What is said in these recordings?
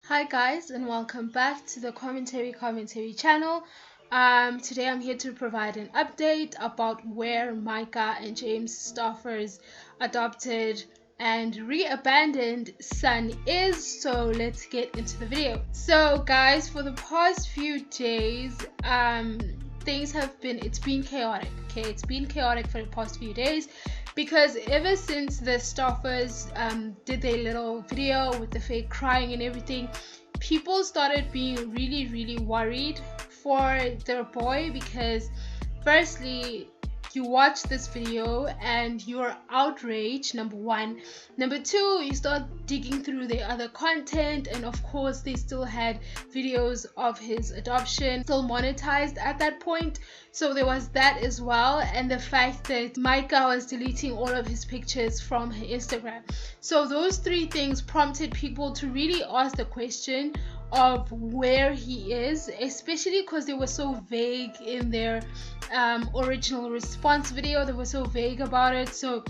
Hi guys, and welcome back to the commentary channel. Today I'm here to provide an update about where Myka and James Stauffer's adopted and re-abandoned son is. So let's get into the video. So guys, for the past few days, it's been chaotic. Okay, it's been chaotic for the past few days because ever since the Stauffers did their little video with the fake crying and everything, people started being really worried for their boy, because firstly, you watch this video and you're outraged, number one. Number two, you start digging through their other content, and of course they still had videos of his adoption still monetized at that point, so there was that as well, and the fact that Myka was deleting all of his pictures from her Instagram. So those three things prompted people to really ask the question of where he is, especially because they were so vague in their original response video. They were so vague about it, so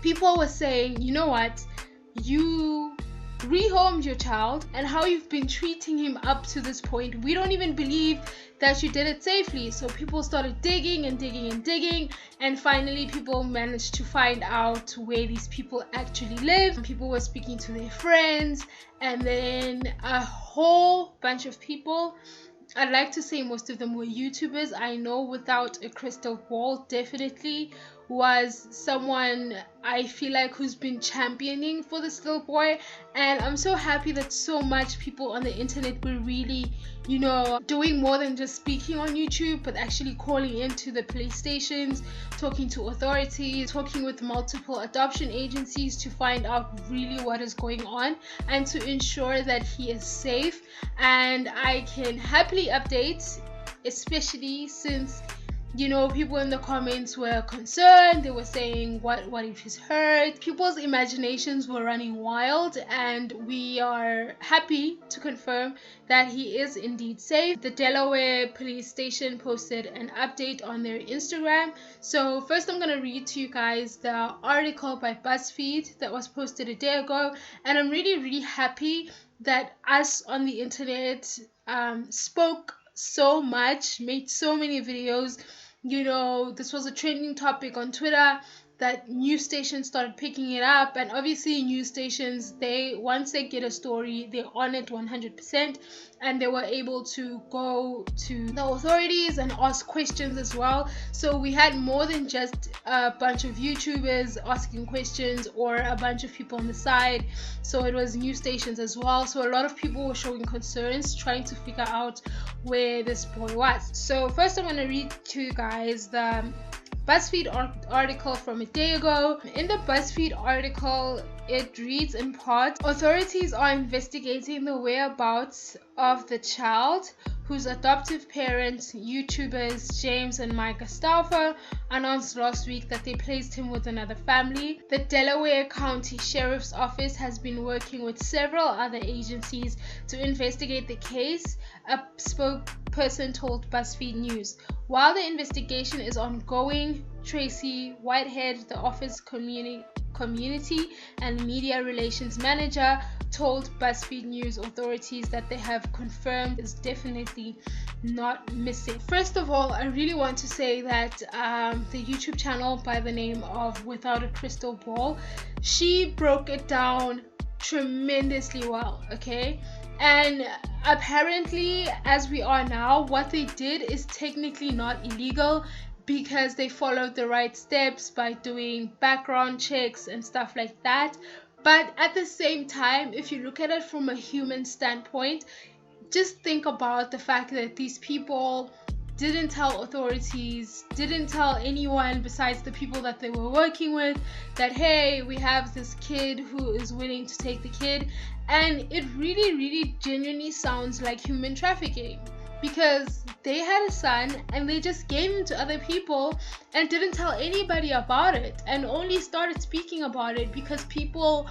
people were saying, you know what, you rehomed your child, and how you've been treating him up to this point, we don't even believe that you did it safely. So people started digging and digging, and finally people managed to find out where these people actually live. People were speaking to their friends, and then a whole bunch of people, I'd like to say most of them were YouTubers. I know Without a Crystal Ball definitely was someone I feel like who's been championing for this little boy, and I'm so happy that so much people on the internet were really, doing more than just speaking on YouTube, but actually calling into the police stations, talking to authorities, talking with multiple adoption agencies to find out really what is going on and to ensure that he is safe. And I can happily update, especially since people in the comments were concerned. They were saying, what if he's hurt? People's imaginations were running wild, and we are happy to confirm that he is indeed safe. The Delaware police station posted an update on their Instagram. So first I'm going to read to you guys the article by BuzzFeed that was posted a day ago, and I'm really happy that us on the internet spoke so much, made so many videos. This was a trending topic on Twitter that news stations started picking it up, and obviously news stations, once they get a story, they're on it 100%, and they were able to go to the authorities and ask questions as well. So we had more than just a bunch of YouTubers asking questions or a bunch of people on the side, so it was news stations as well. So a lot of people were showing concerns, trying to figure out where this boy was. So first I'm going to read to you guys the BuzzFeed article from a day ago. In the BuzzFeed article, it reads in part, authorities are investigating the whereabouts of the child whose adoptive parents, YouTubers James and Myka Stauffer, announced last week that they placed him with another family. The Delaware County Sheriff's Office has been working with several other agencies to investigate the case, a spokesperson told BuzzFeed News. While the investigation is ongoing, Tracy Whitehead, the office community and media relations manager, told BuzzFeed News authorities that they have confirmed is definitely not missing. First of all, I really want to say that the YouTube channel by the name of Without a Crystal Ball, she broke it down tremendously well, okay? And apparently, as we are now, what they did is technically not illegal, because they followed the right steps by doing background checks and stuff like that. But at the same time, if you look at it from a human standpoint, just think about the fact that these people didn't tell authorities, didn't tell anyone besides the people that they were working with, that hey, we have this kid who is willing to take the kid. And it really genuinely sounds like human trafficking, because they had a son and they just gave him to other people and didn't tell anybody about it, and only started speaking about it because people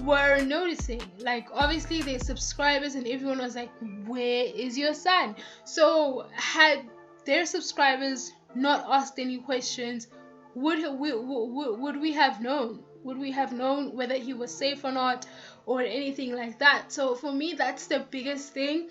were noticing. Like, obviously their subscribers and everyone was like, where is your son? So had their subscribers not asked any questions, would we have known? Would we have known whether he was safe or not? or anything like that. So for me, that's the biggest thing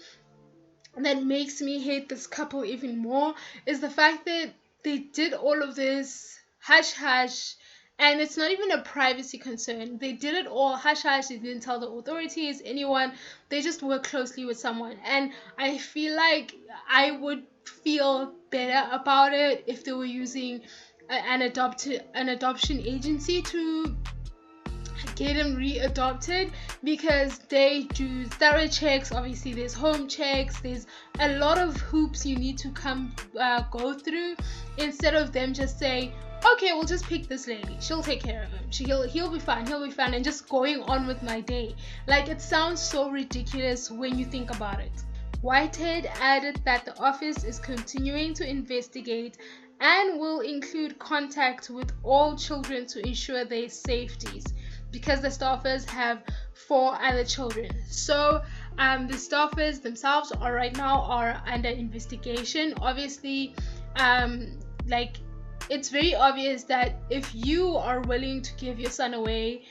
that makes me hate this couple even more, is the fact that they did all of this hush hush, and it's not even a privacy concern. They did it all hush hush. They didn't tell the authorities, anyone. They just worked closely with someone, and I feel like I would feel better about it if they were using an adoption agency to get them readopted, because they do thorough checks. Obviously there's home checks, there's a lot of hoops you need to go through, instead of them just saying, okay, we'll just pick this lady, she'll take care of him, he'll be fine, and just going on with my day. Like, it sounds so ridiculous when you think about it. Whitehead added that the office is continuing to investigate and will include contact with all children to ensure their safeties, because the Stauffers have 4 other children. So the Stauffers themselves are right now under investigation. Obviously, like, it's very obvious that if you are willing to give your son away,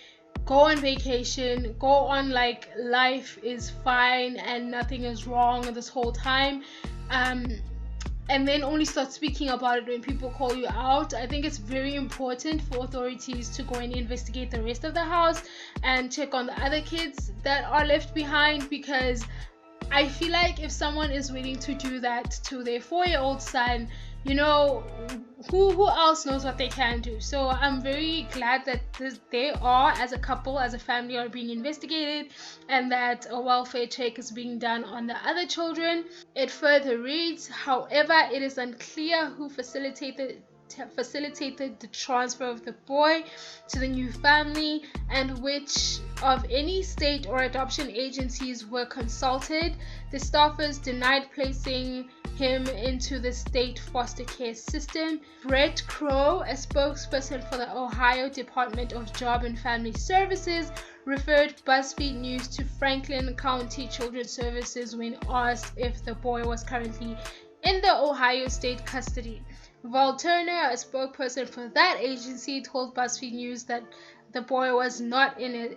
go on vacation, go on like life is fine and nothing is wrong this whole time, and then only start speaking about it when people call you out, I think it's very important for authorities to go and investigate the rest of the house and check on the other kids that are left behind, because I feel like if someone is willing to do that to their 4-year-old son, you know, who else knows what they can do. So I'm very glad that they are, as a couple, as a family, are being investigated, and that a welfare check is being done on the other children. It further reads, however, it is unclear who facilitated the transfer of the boy to the new family, and which of any state or adoption agencies were consulted. The Stauffers denied placing him into the state foster care system. Brett Crow, a spokesperson for the Ohio Department of Job and Family Services, referred BuzzFeed News to Franklin County Children's Services when asked if the boy was currently in the Ohio state custody. Val Turner, a spokesperson for that agency, told BuzzFeed News that the boy was not in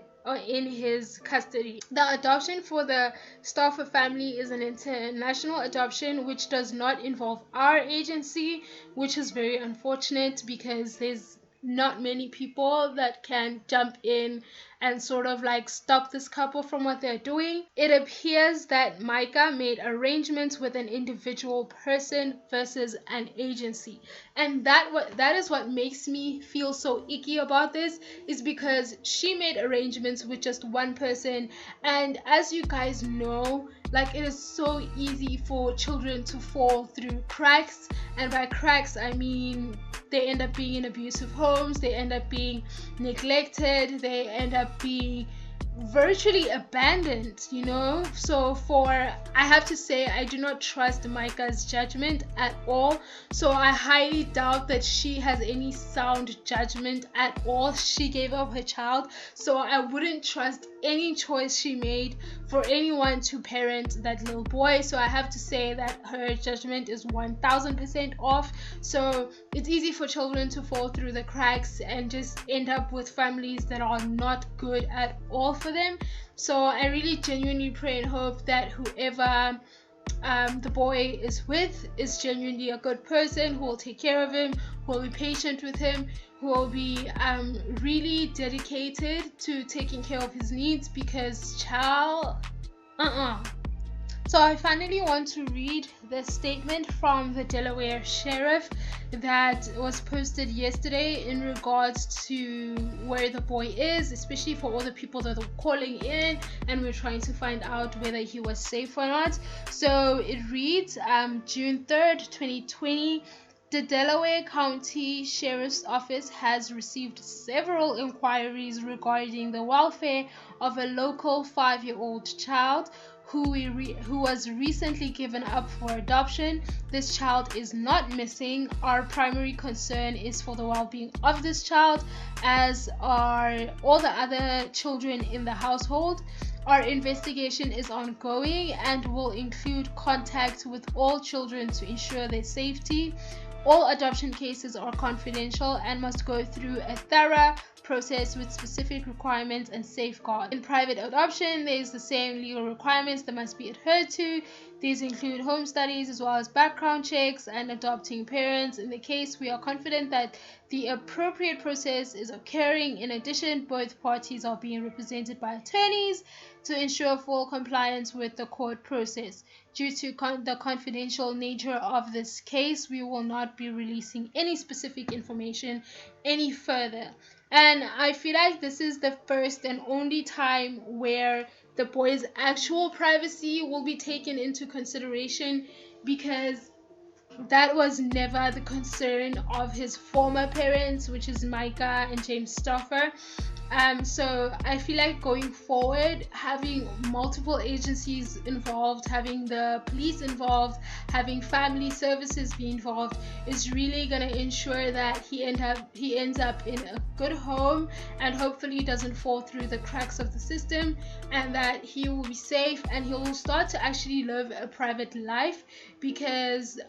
his custody. The adoption for the Stauffer family is an international adoption which does not involve our agency, which is very unfortunate, because there's not many people that can jump in and sort of like stop this couple from what they're doing. It appears that Myka made arrangements with an individual person versus an agency, and that is what makes me feel so icky about this, is because she made arrangements with just one person. And as you guys know, like, it is so easy for children to fall through cracks, and by cracks I mean they end up being in abusive homes, they end up being neglected, they end up being virtually abandoned, you know. So I have to say, I do not trust Myka's judgment at all. So I highly doubt that she has any sound judgment at all. She gave up her child, so I wouldn't trust any choice she made for anyone to parent that little boy. So I have to say that her judgment is 1000% off. So it's easy for children to fall through the cracks and just end up with families that are not good at all for them. So I really genuinely pray and hope that whoever the boy is with is genuinely a good person, who will take care of him, who will be patient with him, who will be really dedicated to taking care of his needs, because child, So I finally want to read the statement from the Delaware sheriff that was posted yesterday in regards to where the boy is, especially for all the people that are calling in and we're trying to find out whether he was safe or not. So it reads, June 3rd, 2020, the Delaware County Sheriff's Office has received several inquiries regarding the welfare of a local 5-year-old child who was recently given up for adoption. This child is not missing. Our primary concern is for the well-being of this child, as are all the other children in the household. Our investigation is ongoing and will include contact with all children to ensure their safety. All adoption cases are confidential and must go through a thorough process with specific requirements and safeguards. In private adoption, there is the same legal requirements that must be adhered to. These include home studies as well as background checks and adopting parents. In the case, we are confident that the appropriate process is occurring. In addition, both parties are being represented by attorneys to ensure full compliance with the court process. Due to the confidential nature of this case, we will not be releasing any specific information any further. And I feel like this is the first and only time where the boy's actual privacy will be taken into consideration, because that was never the concern of his former parents, which is Myka and James Stauffer. So I feel like going forward, having multiple agencies involved, having the police involved, having family services be involved, is really going to ensure that he ends up in a good home, and hopefully doesn't fall through the cracks of the system, and that he will be safe and he will start to actually live a private life. Because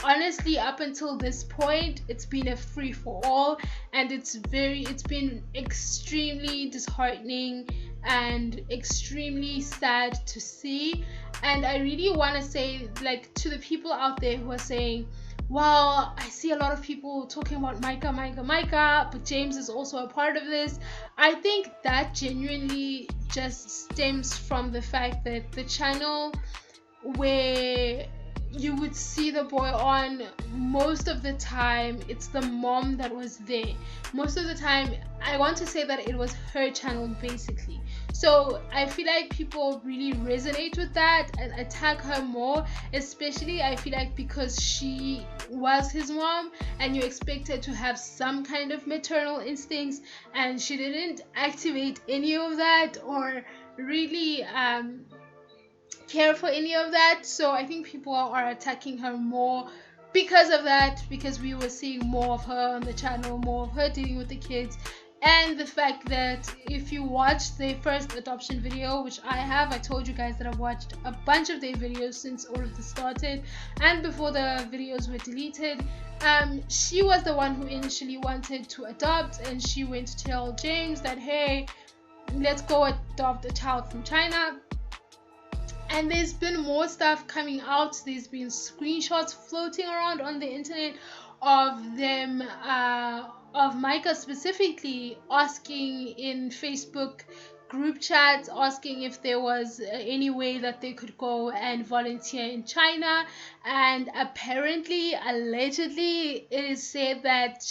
honestly, up until this point, it's been a free-for-all, and it's been extremely disheartening and extremely sad to see. And I really want to say, like, to the people out there who are saying, well, I see a lot of people talking about Myka, but James is also a part of this. I think that genuinely just stems from the fact that the channel where you would see the boy on, most of the time it's the mom that was there. Most of the time, I want to say that it was her channel basically. So I feel like people really resonate with that and attack her more, especially I feel like because she was his mom and you expect her to have some kind of maternal instincts, and she didn't activate any of that or really care for any of that. So I think people are attacking her more because of that, because we were seeing more of her on the channel, more of her dealing with the kids. And the fact that if you watch their first adoption video, which I told you guys that I've watched a bunch of their videos since all of this started and before the videos were deleted. She was the one who initially wanted to adopt, and she went to tell James that, hey, let's go adopt a child from China. And there's been more stuff coming out. There's been screenshots floating around on the internet of them, of Myka specifically, asking in Facebook group chats, asking if there was any way that they could go and volunteer in China. And apparently, allegedly, it is said that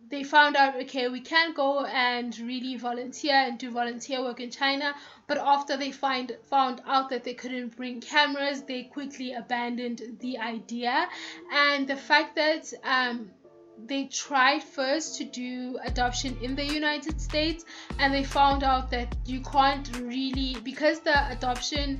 they found out, okay, we can go and really volunteer and do volunteer work in China, but after they found out that they couldn't bring cameras, they quickly abandoned the idea. And the fact that they tried first to do adoption in the United States, and they found out that you can't really, because the adoption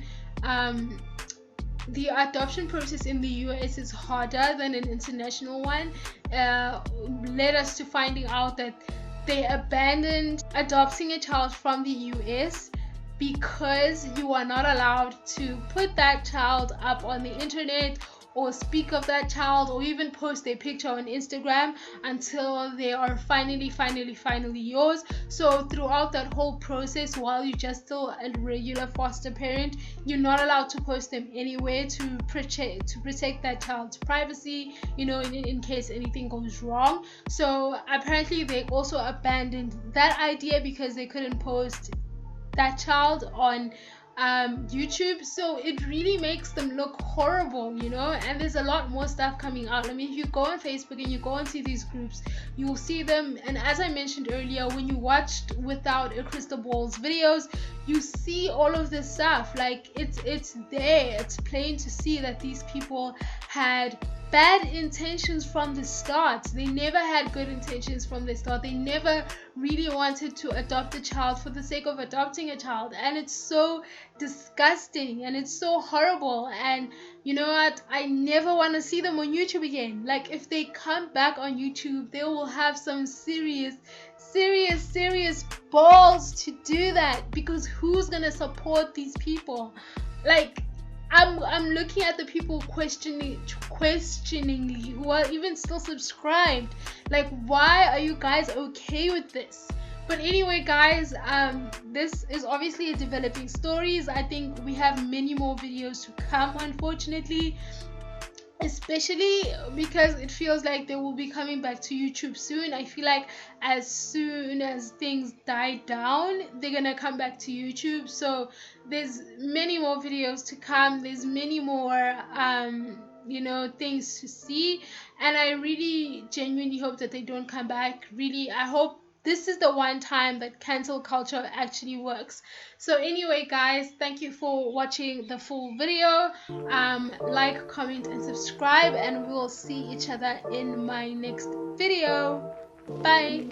process in the US is harder than an international one, led us to finding out that they abandoned adopting a child from the US because you are not allowed to put that child up on the internet or speak of that child or even post their picture on Instagram until they are finally yours. So throughout that whole process, while you're just still a regular foster parent, you're not allowed to post them anywhere to protect that child's privacy, in case anything goes wrong. So apparently they also abandoned that idea because they couldn't post that child on YouTube. So it really makes them look horrible, and there's a lot more stuff coming out. I mean, if you go on Facebook and you go into these groups, you will see them. And as I mentioned earlier, when you watched Without a Crystal Ball's videos, you see all of this stuff. Like, it's there, it's plain to see that these people had bad intentions from the start. They never had good intentions from the start. They never really wanted to adopt a child for the sake of adopting a child, and it's so disgusting and it's so horrible. And you know what, I never want to see them on YouTube again. Like, if they come back on YouTube, they will have some serious balls to do that, because who's gonna support these people? Like, I'm looking at the people questioningly who are even still subscribed. Like, why are you guys okay with this? But anyway, guys, this is obviously a developing stories. I think we have many more videos to come, unfortunately, especially because it feels like they will be coming back to YouTube soon. I feel like as soon as things die down, they're gonna come back to YouTube. So there's many more videos to come. There's many more things to see, and I really genuinely hope that they don't come back. Really, I hope this is the one time that cancel culture actually works. So anyway, guys, thank you for watching the full video. Like, comment, and subscribe, and we'll see each other in my next video. Bye.